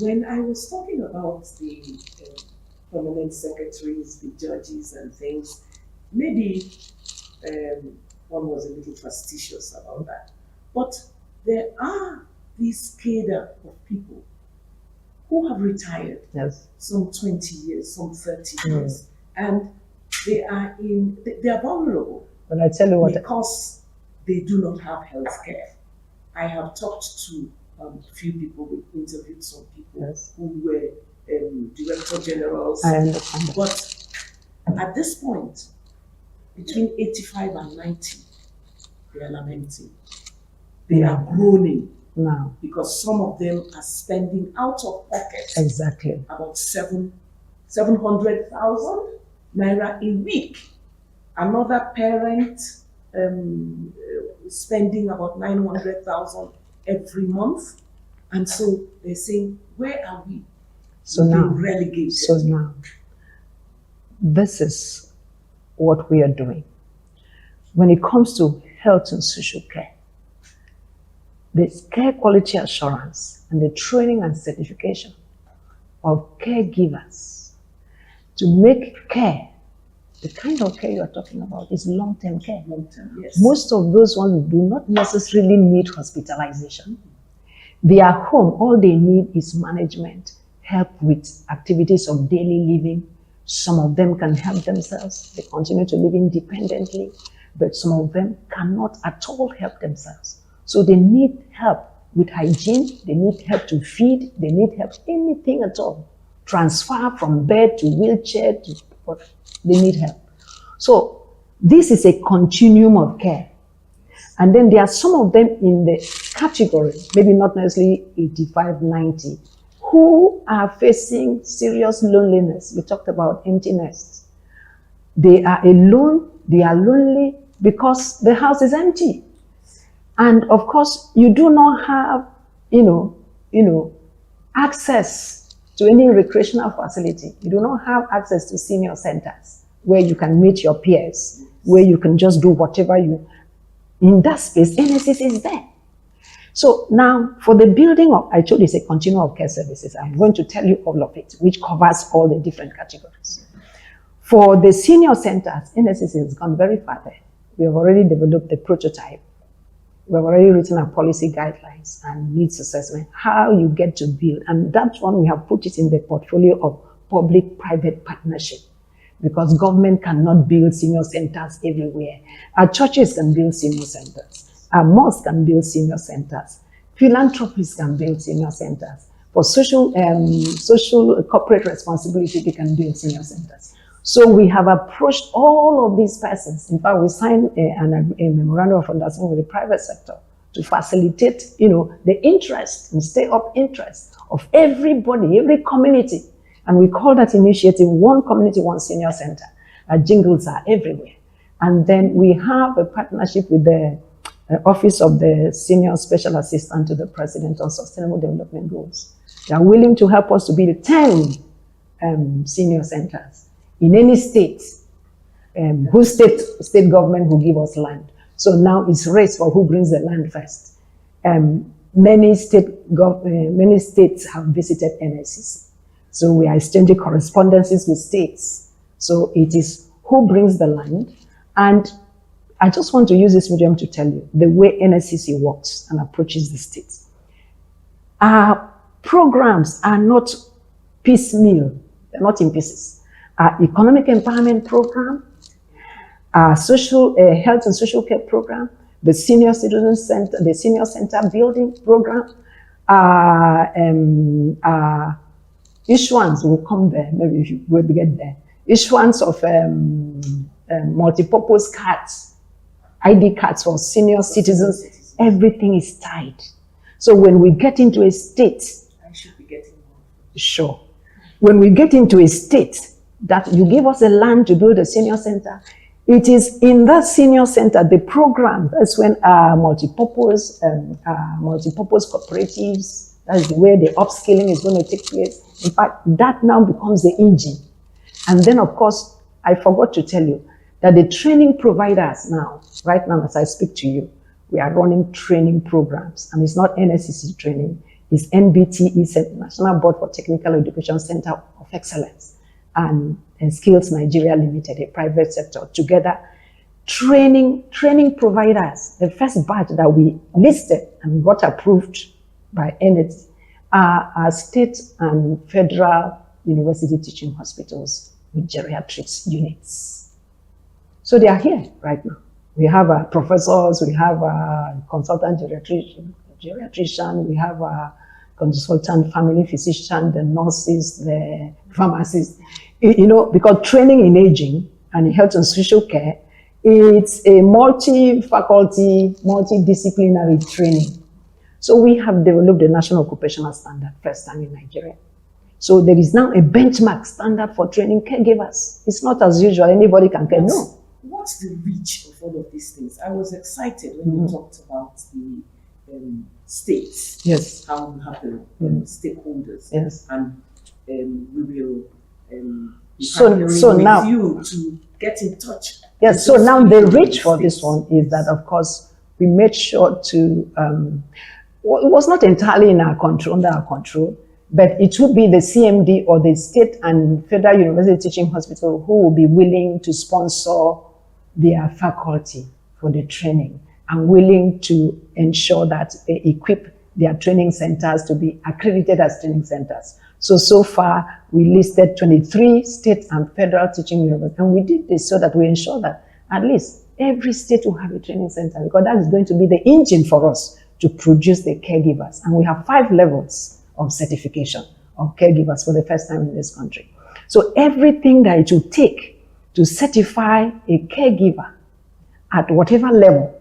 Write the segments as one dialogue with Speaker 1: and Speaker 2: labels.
Speaker 1: when I was talking about the permanent secretaries, the judges and things, maybe one was a little facetious about that. But there are these cadre of people who have retired,
Speaker 2: yes,
Speaker 1: some 20 years, some 30 years, and they are vulnerable.
Speaker 2: But I tell you what,
Speaker 1: because they do not have health care. I have talked to a few people, we interviewed some people
Speaker 2: yes,
Speaker 1: who were director generals.
Speaker 2: I understand.
Speaker 1: But at this point, between 85 and 90, they are lamenting. They are groaning
Speaker 2: now
Speaker 1: because some of them are spending out of pocket
Speaker 2: exactly
Speaker 1: about 700,000 naira a week. Another parent spending about 900,000 every month, and so they're saying, where are we?
Speaker 2: So now,
Speaker 1: relegated.
Speaker 2: So now, this is what we are doing. When it comes to health and social care, the care quality assurance and the training and certification of caregivers to make care, the kind of care you are talking about is long-term care.
Speaker 1: Long-term, yes.
Speaker 2: Most of those ones do not necessarily need hospitalization. They are home, all they need is management, help with activities of daily living. Some of them can help themselves, they continue to live independently, but some of them cannot at all help themselves. So they need help with hygiene, they need help to feed, they need help anything at all. Transfer from bed to wheelchair to what, they need help. So this is a continuum of care. And then there are some of them in the category, maybe not necessarily 85, 90, who are facing serious loneliness. We talked about empty nests. They are alone, they are lonely because the house is empty. And of course, you do not have, access to any recreational facility. You do not have access to senior centers where you can meet your peers, where you can just do whatever you. In that space, NSS is there. So now, for the building of, I told you it's a continuum of care services. I'm going to tell you all of it, which covers all the different categories. For the senior centers, NSS has gone very far there. We have already developed the prototype. We have already written our policy guidelines and needs assessment, how you get to build. And that one, we have put it in the portfolio of public-private partnership, because government cannot build senior centers everywhere. Our churches can build senior centers. Our mosques can build senior centers. Philanthropists can build senior centers. For social corporate responsibility, they can build senior centers. So we have approached all of these persons. In fact, we signed a memorandum of understanding with the private sector to facilitate, the interest and stay up interest of everybody, every community. And we call that initiative One Community, One Senior Center. Our jingles are everywhere. And then we have a partnership with the Office of the Senior Special Assistant to the President on Sustainable Development Goals. They are willing to help us to build 10 senior centers in any state, whose state government will give us land. So now it's race for who brings the land first. Many states have visited NSCC. So we are exchanging correspondences with states. So it is who brings the land. And I just want to use this medium to tell you the way NSCC works and approaches the states. Our programs are not piecemeal, they're not in pieces. Our economic empowerment program, our social health and social care program, the senior citizen center, the senior center building program, issuance will come there, maybe if you will get there. Issuance of multi-purpose cards, ID cards for senior citizens, everything is tied. So when we get into a state,
Speaker 1: I should be getting more.
Speaker 2: Sure. When we get into a state that you give us a land to build a senior center, it is in that senior center, the program, that's when multi-purpose cooperatives, that's where the upskilling is going to take place. In fact, that now becomes the engine. And then, of course, I forgot to tell you that the training providers now, right now as I speak to you, we are running training programs. And it's not NSCC training, is NBTE, National Board for Technical Education Center of Excellence, and Skills Nigeria Limited, a private sector, together training providers. The first batch that we listed and got approved by NHS are state and federal university teaching hospitals with geriatrics units. So they are here right now. We have professors, we have a consultant geriatrician, we have a consultant family physician, the nurses, the pharmacists. Because training in aging and health and social care, it's a multi-faculty, multidisciplinary training. So we have developed a national occupational standard, first time in Nigeria. So there is now a benchmark standard for training caregivers. It's not as usual, anybody can care. No.
Speaker 1: What's the reach of all of these things? I was excited when you talked about the states.
Speaker 2: Yes.
Speaker 1: How you have the stakeholders.
Speaker 2: Yes.
Speaker 1: And we will be
Speaker 2: so
Speaker 1: partnering
Speaker 2: now,
Speaker 1: with you to get in touch.
Speaker 2: Yes, so now the reach for this one is that, of course, we made sure to, it was not entirely in our control, under our control, but it would be the CMD or the state and federal university teaching hospital who will be willing to sponsor their faculty for the training and willing to ensure that they equip their training centers to be accredited as training centers. So far, we listed 23 state and federal teaching universities, and we did this so that we ensure that at least every state will have a training center, because that is going to be the engine for us to produce the caregivers. And we have 5 levels of certification of caregivers for the first time in this country. So everything that it will take to certify a caregiver at whatever level,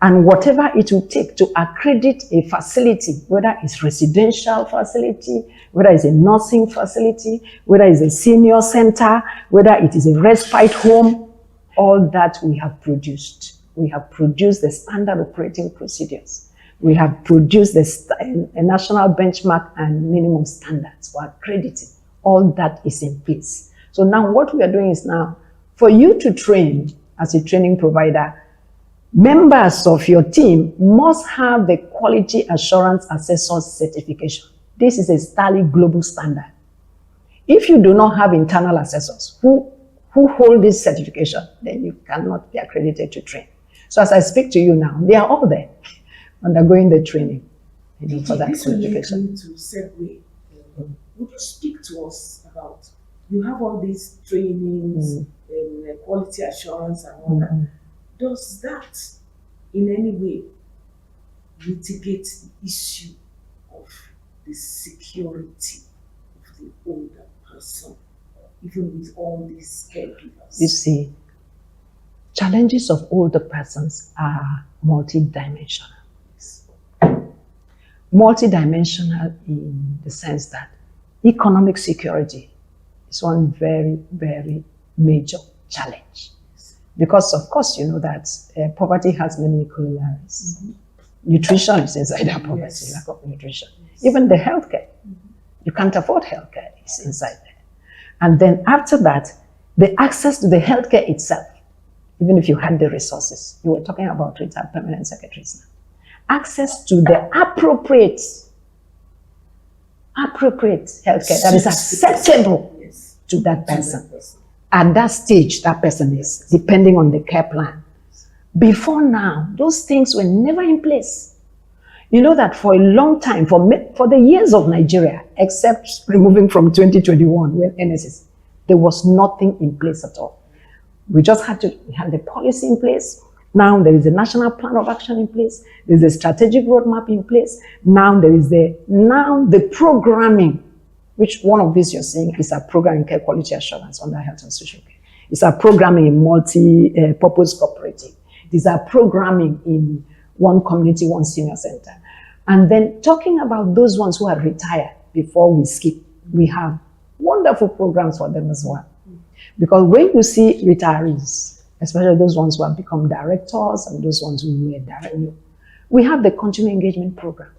Speaker 2: and whatever it will take to accredit a facility, whether it's residential facility, whether it's a nursing facility, whether it's a senior center, whether it is a respite home, all that we have produced. We have produced the standard operating procedures. We have produced a national benchmark and minimum standards for accrediting. All that is in place. So now what we are doing is now, for you to train as a training provider, members of your team must have the Quality Assurance Assessors certification. This is a Stella global standard. If you do not have internal assessors who hold this certification, then you cannot be accredited to train. So as I speak to you now, they are all there undergoing the training for that certification.
Speaker 1: To segue, would you speak to us about, you have all these trainings, quality assurance and all that. Does that in any way mitigate the issue of the security of the older person, even with all these caregivers?
Speaker 2: You see, challenges of older persons are multidimensional. Multidimensional in the sense that economic security is one very, very major challenge. Because, of course, you know that poverty has many corollaries. Nutrition is inside that poverty, lack of nutrition. Even the healthcare, you can't afford healthcare, it's inside there. And then after that, the access to the healthcare itself, even if you had the resources, you were talking about retired permanent secretaries now. Access to the appropriate healthcare that is acceptable to that person. At that stage, that person is, depending on the care plan. Before now, those things were never in place. You know that for a long time, for the years of Nigeria, except removing from 2021 when NSS, there was nothing in place at all. We just had the policy in place. Now there is a national plan of action in place. There's a strategic roadmap in place. Now there is the programming, which one of these you're seeing is a program in care quality assurance under health and social care. It's a programming in multi-purpose cooperative. These are programming in one community, one senior center. And then talking about those ones who are retired before we skip, we have wonderful programs for them as well. Because when you see retirees, especially those ones who have become directors and those ones who were directors, we have the continuing engagement program.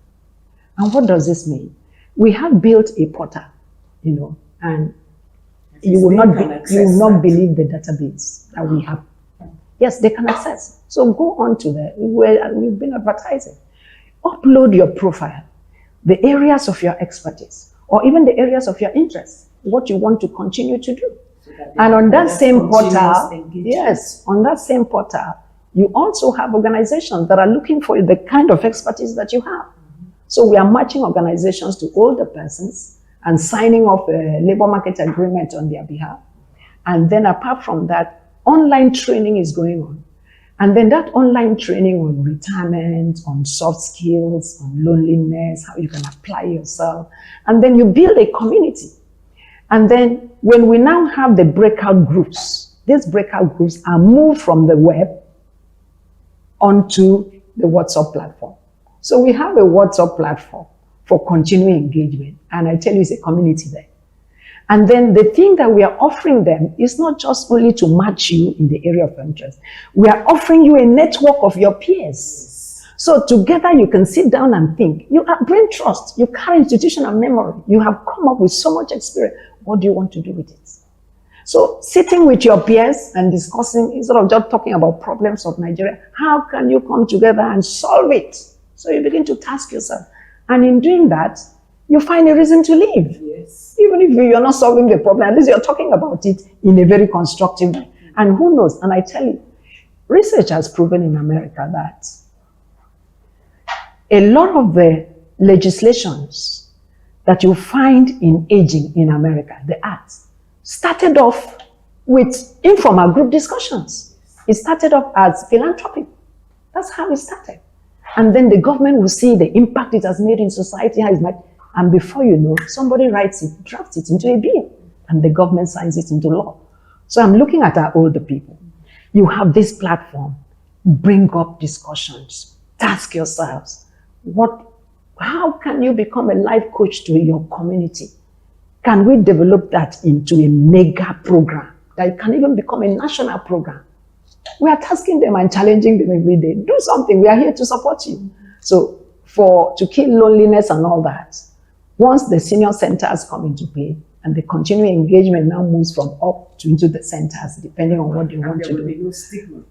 Speaker 2: And what does this mean? We have built a portal, and you will not believe the database that we have. Yes, they can access. So go on to there. We've been advertising. Upload your profile. the areas of your expertise, or even the areas of your interest, what you want to continue to do. And on that same portal, yes, on that same portal, you also have organizations that are looking for the kind of expertise that you have. So we are matching organizations to older persons and signing off a labor market agreement on their behalf. And then apart from that, online training is going on. And then that online training on retirement, on soft skills, on loneliness, how you can apply yourself. And then you build a community. And then when we now have the breakout groups, these breakout groups are moved from the web onto the WhatsApp platform. So we have a WhatsApp platform for continuing engagement. And I tell you, it's a community there. And then the thing that we are offering them is not just only to match you in the area of interest. We are offering you a network of your peers. So together you can sit down and think. You have brain trust. You carry institutional memory. You have come up with so much experience. What do you want to do with it? So sitting with your peers and discussing, instead of just talking about problems of Nigeria, how can you come together and solve it? So you begin to task yourself. And in doing that, you find a reason to live. Yes. Even if you're not solving the problem, at least you're talking about it in a very constructive way. And who knows? And I tell you, research has proven in America that a lot of the legislations that you find in aging in America, the arts, started off with informal group discussions. It started off as philanthropy. That's how it started. And then the government will see the impact it has made in society, how it's made. And before you know, somebody writes it, drafts it into a bill, and the government signs it into law. So I'm looking at our older people. You have this platform, bring up discussions, task yourselves. How can you become a life coach to your community? Can we develop that into a mega program that can even become a national program? We are tasking them and challenging them every day. Do something. We are here to support you. So to kill loneliness and all that, once the senior centers come into play and the continuing engagement now moves from up to into the centers, depending on what they want to do.
Speaker 1: No stigma.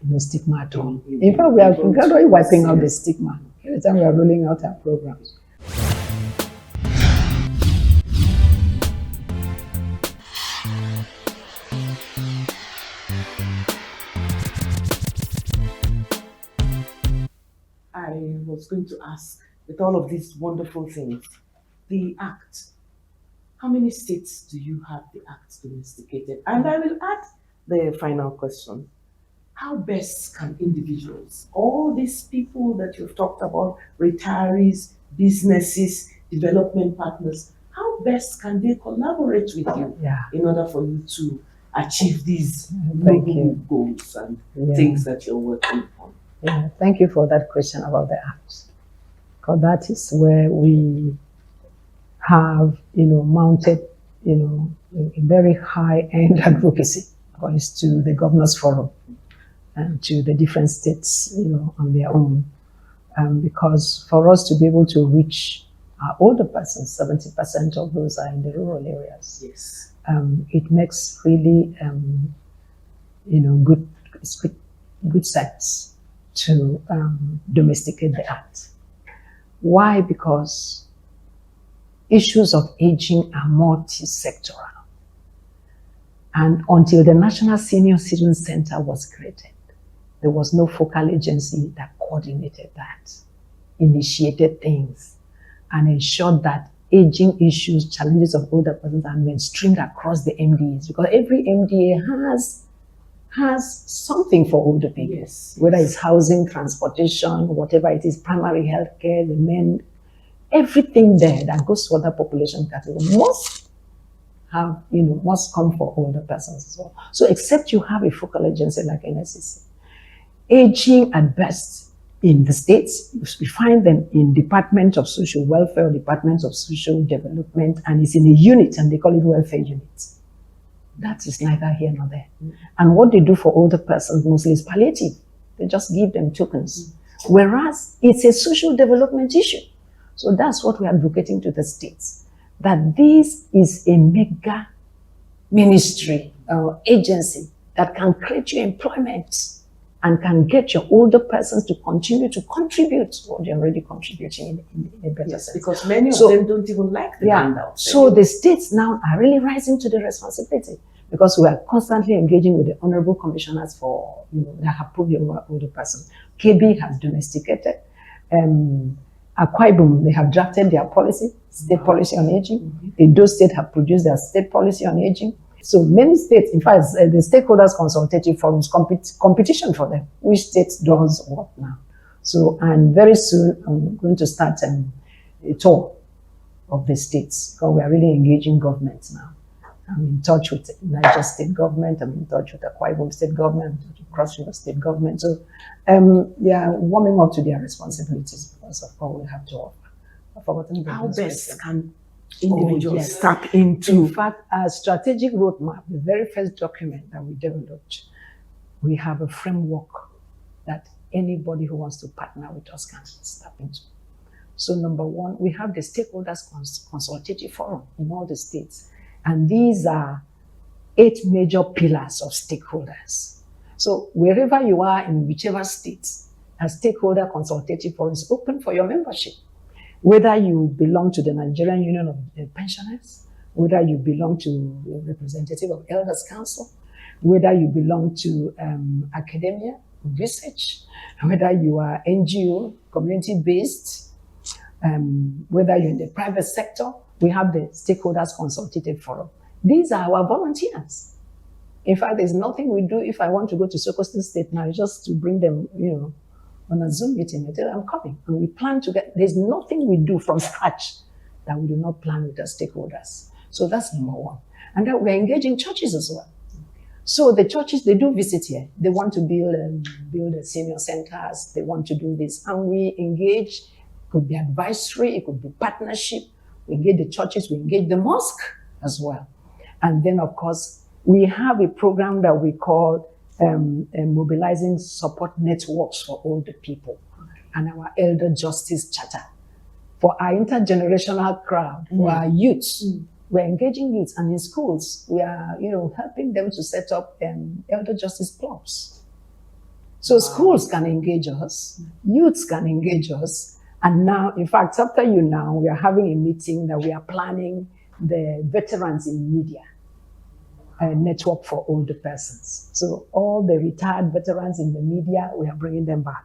Speaker 2: No stigma at all. In fact, we are gradually wiping out the stigma every time we are rolling out our programs.
Speaker 1: I was going to ask, with all of these wonderful things, the act, how many states do you have the act domesticated? And I will add the final question. How best can individuals, all these people that you've talked about, retirees, businesses, development partners, how best can they collaborate with you in order for you to achieve these noble goals and things that you're working on?
Speaker 2: Yeah, thank you for that question about the act. Because that is where we have, mounted, a very high-end advocacy according to the Governors Forum and to the different states, on their own. Because for us to be able to reach our older persons, 70% of those are in the rural areas.
Speaker 1: Yes.
Speaker 2: It makes really, good sense to domesticate the act. Why? Because issues of aging are multi-sectoral. And until the National Senior Citizen Center was created, there was no focal agency that coordinated that, initiated things, and ensured that aging issues, challenges of older persons are mainstreamed across the MDAs, because every MDA has something for older people, whether it's housing, transportation, whatever it is, primary health care, the men, everything there that goes to other population categories must come for older persons as well. So except you have a focal agency like NSCC, aging at best in the states, we find them in Department of Social Welfare, Department of Social Development, and it's in a unit, and they call it welfare units. That is neither here nor there. And what they do for older persons mostly is palliative. They just give them tokens. Whereas it's a social development issue. So that's what we're advocating to the states, that this is a mega ministry or agency that can create you employment and can get your older persons to continue to contribute what they're already contributing in a better sense.
Speaker 1: Because many of them don't even like the handouts.
Speaker 2: So the states now are really rising to the responsibility, because we are constantly engaging with the honorable commissioners for, that have proved your older person. KB has domesticated. Akwa Ibom, they have drafted their policy, state policy on aging. Edo State have produced their state policy on aging. So many states, in fact, the stakeholders consultative forum is competition for them. Which state does what now? So, and very soon I'm going to start a tour of the states, because we are really engaging governments now. I'm in touch with Niger State government, I'm in touch with the Akwa Ibom State government, Cross River State government. So they are warming up to their responsibilities, because of what we have to offer.
Speaker 1: How best can individuals tap into?
Speaker 2: In fact, our strategic roadmap, the very first document that we developed, we have a framework that anybody who wants to partner with us can step into. So number one, we have the stakeholders consultative forum in all the states. And these are 8 major pillars of stakeholders. So wherever you are in whichever state, a stakeholder consultative forum is open for your membership. Whether you belong to the Nigerian Union of Pensioners, whether you belong to a representative of Elders Council, whether you belong to academia, research, whether you are NGO, community-based, whether you're in the private sector, we have the Stakeholders Consultative Forum. These are our volunteers. In fact, there's nothing we do if I want to go to Sokoto State now, just to bring them, on a Zoom meeting. I tell them I'm coming. And we plan to there's nothing we do from scratch that we do not plan with the stakeholders. So that's number one. And then we're engaging churches as well. So the churches, they do visit here. They want to build senior centers. They want to do this. And we engage. It could be advisory. It could be partnership. We engage the churches. We engage the mosque as well. And then, of course, we have a program that we call mobilizing support networks for older people, and our elder justice charter. For our intergenerational crowd, for our youths, we're engaging youths, and in schools, we are, helping them to set up elder justice clubs. So schools can engage us, youths can engage us, and now, in fact, after we are having a meeting that we are planning the veterans in media network for older persons. So all the retired veterans in the media, we are bringing them back.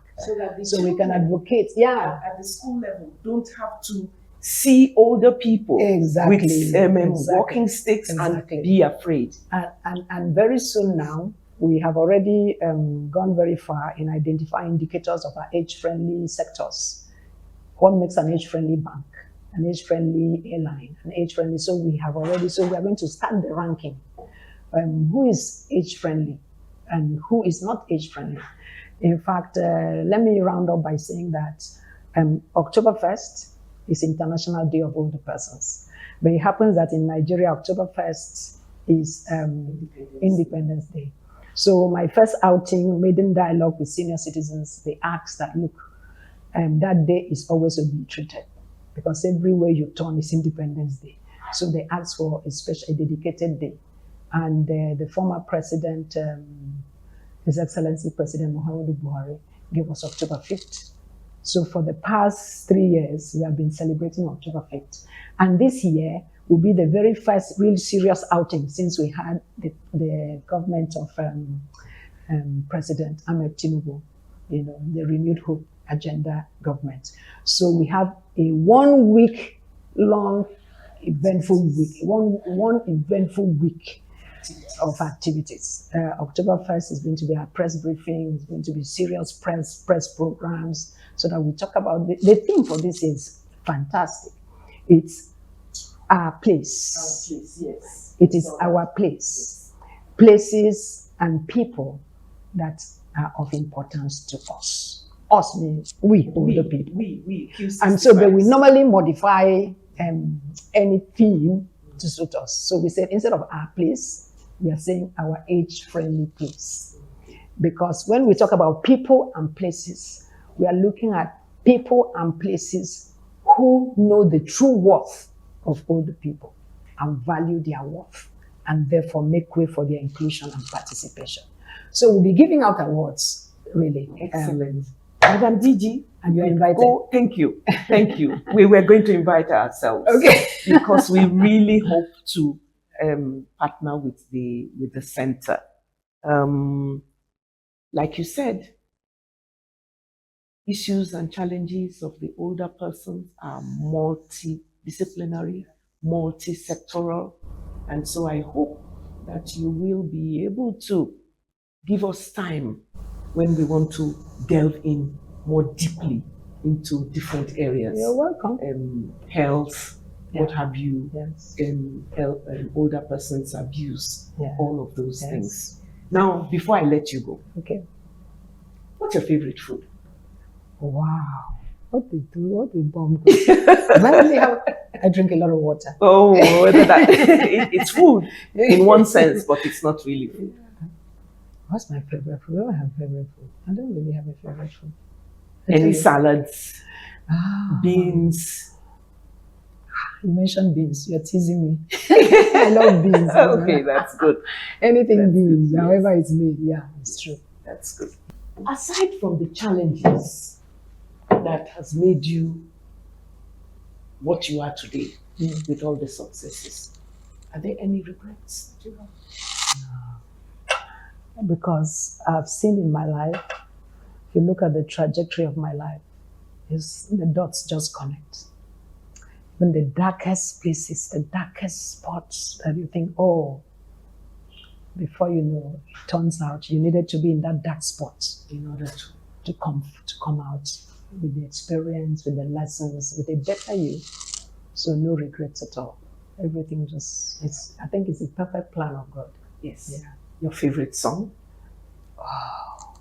Speaker 1: So
Speaker 2: we can advocate.
Speaker 1: At the school level, don't have to see older people with walking sticks and be afraid.
Speaker 2: And very soon now, we have already gone very far in identifying indicators of our age-friendly sectors. What makes an age-friendly bank, an age-friendly airline, an age-friendly, so we are going to start the ranking. Who is age-friendly and who is not age-friendly. In fact, let me round up by saying that October 1st is International Day of Older Persons. But it happens that in Nigeria, October 1st is Independence Day. So my first outing, maiden dialogue with senior citizens, they asked that, look, that day is always obliterated because everywhere you turn is Independence Day. So they asked for a dedicated day. And the former president, His Excellency President Muhammadu Buhari, gave us October 5th. So for the past 3 years, we have been celebrating October 5th. And this year will be the very first real serious outing since we had the government of President Ahmed Tinubu, the Renewed Hope Agenda government. So we have a 1 week long eventful week, one eventful week of activities. October 1st is going to be our press briefing, it's going to be serious press programs, so that we talk about the theme for this is fantastic. It's our place.
Speaker 1: Our place, yes.
Speaker 2: It is our place. Yes. Places and people that are of importance to us. Us means we, older people.
Speaker 1: We.
Speaker 2: And so they will normally modify any theme to suit us. So we said instead of our place, we are saying our age-friendly place. Because when we talk about people and places, we are looking at people and places who know the true worth of older people and value their worth and therefore make way for their inclusion and participation. So we'll be giving out awards really.
Speaker 1: Excellent. Madam Gigi,
Speaker 2: And you're invited.
Speaker 1: go. Thank you. Thank you. We were going to invite ourselves.
Speaker 2: Okay.
Speaker 1: Because we really hope to partner with the center. Like you said, issues and challenges of the older persons are multidisciplinary, multi-sectoral, and so I hope that you will be able to give us time when we want to delve in more deeply into different areas.
Speaker 2: You're welcome.
Speaker 1: Health, what have you,
Speaker 2: Yes.
Speaker 1: Health, older persons' abuse,
Speaker 2: Yeah.
Speaker 1: all of those
Speaker 2: Yes.
Speaker 1: things. Now, before I let you go,
Speaker 2: Okay.
Speaker 1: what's your favorite food?
Speaker 2: Wow. What a bomb. I drink a lot of water.
Speaker 1: Oh, it's food in one sense, but it's not really food.
Speaker 2: What's my favorite food? I don't have favorite food. I don't really have a favorite food.
Speaker 1: Any salads,
Speaker 2: Ah,
Speaker 1: beans?
Speaker 2: you mentioned beans. You're teasing me. I love beans.
Speaker 1: Okay, that's good.
Speaker 2: Anything
Speaker 1: That's
Speaker 2: beans,
Speaker 1: good, yes.
Speaker 2: however it's made. Yeah, it's true.
Speaker 1: That's good. Aside from the challenges that has made you what you are today, with all the successes, are there any regrets that you have?
Speaker 2: Because I've seen in my life, if you look at the trajectory of my life, the dots just connect. Even the darkest places, the darkest spots that you think, oh, before you know, it turns out you needed to be in that dark spot
Speaker 1: In order
Speaker 2: to come out with the experience, with the lessons, with a better you. So no regrets at all. Everything I think it's a perfect plan of God.
Speaker 1: yes.
Speaker 2: Yeah.
Speaker 1: Your favorite song?
Speaker 2: Wow.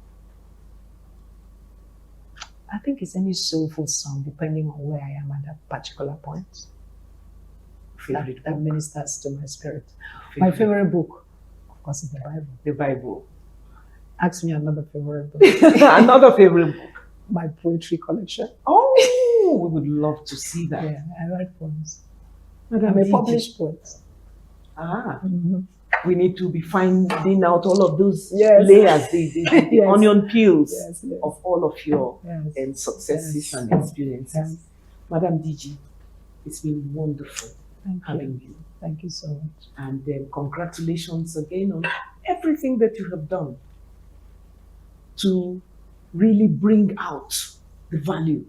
Speaker 2: I think it's any soulful song, depending on where I am at that particular point.
Speaker 1: Favorite
Speaker 2: That
Speaker 1: book?
Speaker 2: ministers to my spirit. My favorite book, of course, is the Bible.
Speaker 1: The Bible.
Speaker 2: Ask me another favorite book.
Speaker 1: Another favorite book.
Speaker 2: My poetry collection.
Speaker 1: Oh, we would love to see that.
Speaker 2: Yeah, I write poems.
Speaker 1: Madam
Speaker 2: I'm a
Speaker 1: Gigi.
Speaker 2: published poet.
Speaker 1: Ah,
Speaker 2: Mhm.
Speaker 1: we need to be finding out all of those
Speaker 2: Yes.
Speaker 1: layers, the
Speaker 2: Yes.
Speaker 1: onion peels
Speaker 2: Yes, yes.
Speaker 1: of all of your
Speaker 2: Yes.
Speaker 1: successes
Speaker 2: Yes.
Speaker 1: and experiences.
Speaker 2: Yes.
Speaker 1: Madam Gigi, it's been wonderful
Speaker 2: Thank
Speaker 1: having
Speaker 2: you.
Speaker 1: you.
Speaker 2: Thank you so much.
Speaker 1: And congratulations again on everything that you have done to really bring out the value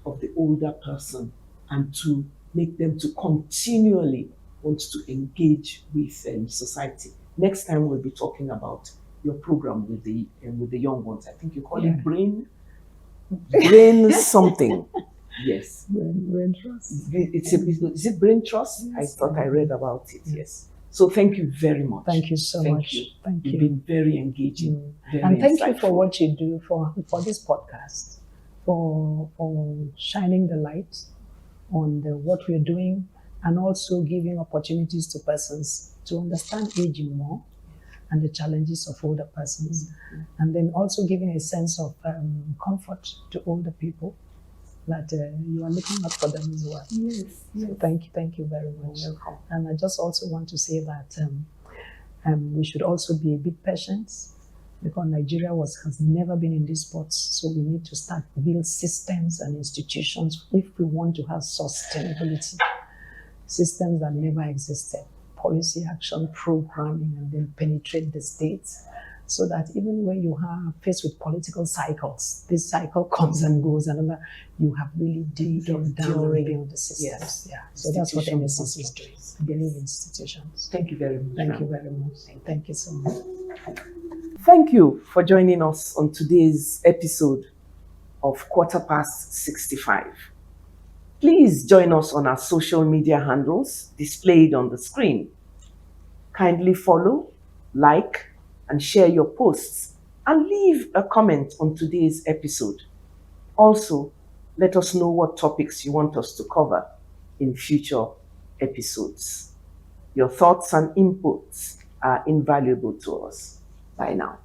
Speaker 1: of the older person and to make them to continually want to engage with society. Next time we'll be talking about your program with the young ones. I think you call it brain something. Yes.
Speaker 2: Brain trust.
Speaker 1: Is it brain trust?
Speaker 2: Yes.
Speaker 1: I thought I read about it. Yes. So thank you very much.
Speaker 2: Thank you so much.
Speaker 1: You.
Speaker 2: Thank
Speaker 1: You've
Speaker 2: you.
Speaker 1: been very engaging. Very
Speaker 2: And thank you
Speaker 1: insightful.
Speaker 2: for what you do for this podcast, for shining the light on what we're doing, and also giving opportunities to persons to understand aging more and the challenges of older persons, and then also giving a sense of comfort to older people that you are looking out for them as well.
Speaker 1: Yes.
Speaker 2: So thank you very much.
Speaker 1: You're welcome.
Speaker 2: And I just also want to say that we should also be a bit patient, because Nigeria has never been in this spot, so we need to start build systems and institutions if we want to have sustainability. Systems that never existed, policy action, programming, and then penetrate the states, so that even when you are faced with political cycles, this cycle comes and goes, and you have really dug down and build the systems.
Speaker 1: Yes.
Speaker 2: Yeah. So that's what NSS is doing. I believe in institutions.
Speaker 1: Thank you very much.
Speaker 2: Thank you very much. Thank you so much.
Speaker 1: Thank you for joining us on today's episode of 65. Please join us on our social media handles displayed on the screen. Kindly follow, like, and share your posts, and leave a comment on today's episode. Also, let us know what topics you want us to cover in future episodes. Your thoughts and inputs are invaluable to us. Bye now.